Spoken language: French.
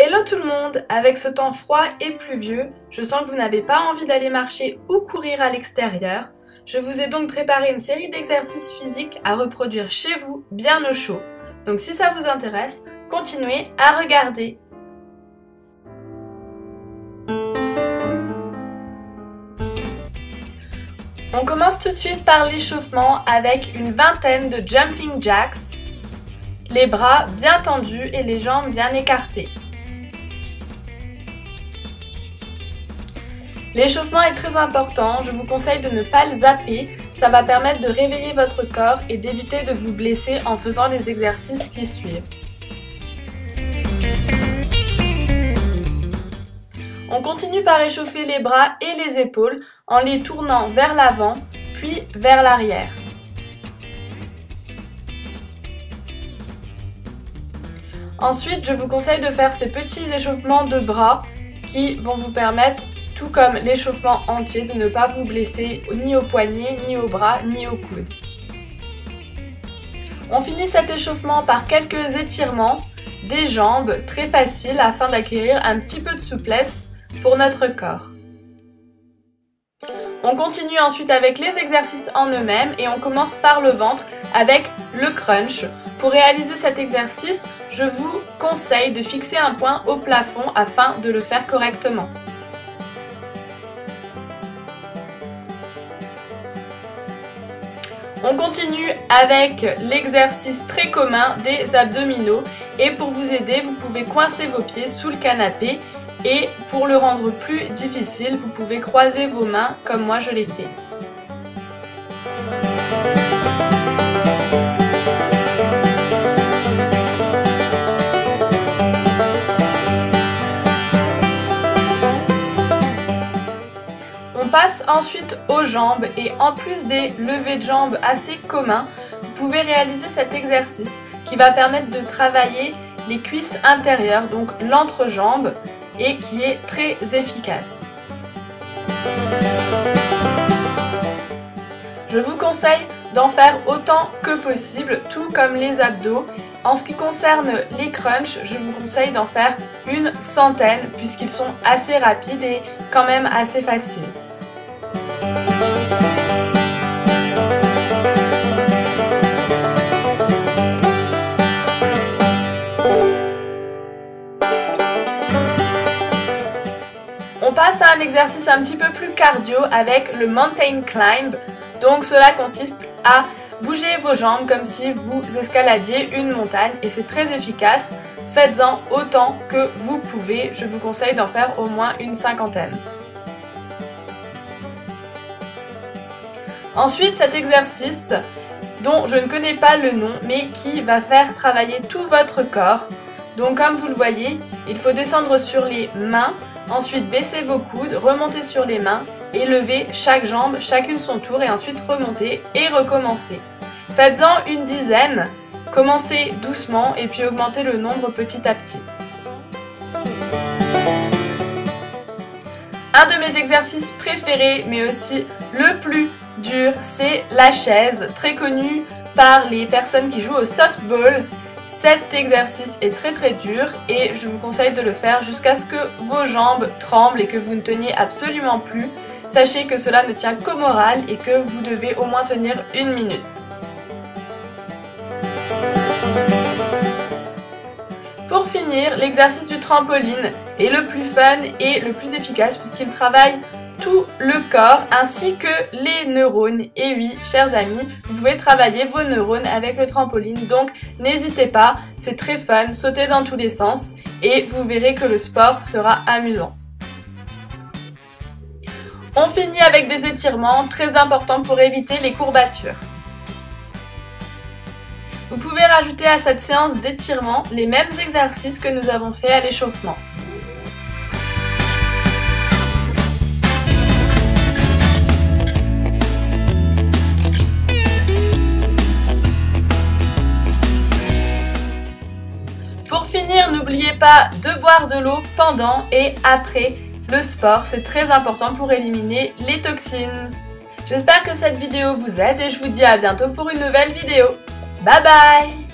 Hello tout le monde! Avec ce temps froid et pluvieux, je sens que vous n'avez pas envie d'aller marcher ou courir à l'extérieur. Je vous ai donc préparé une série d'exercices physiques à reproduire chez vous, bien au chaud. Donc si ça vous intéresse, continuez à regarder. On commence tout de suite par l'échauffement avec une vingtaine de jumping jacks, les bras bien tendus et les jambes bien écartées. L'échauffement est très important, je vous conseille de ne pas le zapper, ça va permettre de réveiller votre corps et d'éviter de vous blesser en faisant les exercices qui suivent. On continue par échauffer les bras et les épaules en les tournant vers l'avant, puis vers l'arrière. Ensuite, je vous conseille de faire ces petits échauffements de bras qui vont vous permettre, tout comme l'échauffement entier, de ne pas vous blesser ni au poignet, ni au bras, ni au coude. On finit cet échauffement par quelques étirements des jambes, très faciles afin d'acquérir un petit peu de souplesse pour notre corps. On continue ensuite avec les exercices en eux-mêmes et on commence par le ventre avec le crunch. Pour réaliser cet exercice, je vous conseille de fixer un point au plafond afin de le faire correctement. On continue avec l'exercice très commun des abdominaux et pour vous aider, vous pouvez coincer vos pieds sous le canapé et pour le rendre plus difficile, vous pouvez croiser vos mains comme moi je l'ai fait. On passe ensuite aux jambes et en plus des levées de jambes assez communs, vous pouvez réaliser cet exercice qui va permettre de travailler les cuisses intérieures, donc l'entrejambe, et qui est très efficace. Je vous conseille d'en faire autant que possible, tout comme les abdos. En ce qui concerne les crunchs, je vous conseille d'en faire une centaine puisqu'ils sont assez rapides et quand même assez faciles. On passe à un exercice un petit peu plus cardio avec le mountain climb. Donc cela consiste à bouger vos jambes comme si vous escaladiez une montagne et c'est très efficace. Faites-en autant que vous pouvez. Je vous conseille d'en faire au moins une cinquantaine. Ensuite, cet exercice dont je ne connais pas le nom mais qui va faire travailler tout votre corps. Donc comme vous le voyez, il faut descendre sur les mains. Ensuite, baissez vos coudes, remontez sur les mains et levez chaque jambe, chacune son tour et ensuite remontez et recommencez. Faites-en une dizaine, commencez doucement et puis augmentez le nombre petit à petit. Un de mes exercices préférés, mais aussi le plus dur, c'est la chaise, très connue par les personnes qui jouent au softball. Cet exercice est très dur et je vous conseille de le faire jusqu'à ce que vos jambes tremblent et que vous ne teniez absolument plus. Sachez que cela ne tient qu'au moral et que vous devez au moins tenir 1 minute. Pour finir, l'exercice du trampoline est le plus fun et le plus efficace puisqu'il travaille tout le corps ainsi que les neurones. Et oui, chers amis, vous pouvez travailler vos neurones avec le trampoline, donc n'hésitez pas, c'est très fun, sautez dans tous les sens et vous verrez que le sport sera amusant. On finit avec des étirements très importants pour éviter les courbatures. Vous pouvez rajouter à cette séance d'étirement les mêmes exercices que nous avons fait à l'échauffement. Pour finir, n'oubliez pas de boire de l'eau pendant et après le sport, c'est très important pour éliminer les toxines. J'espère que cette vidéo vous aide et je vous dis à bientôt pour une nouvelle vidéo. Bye bye!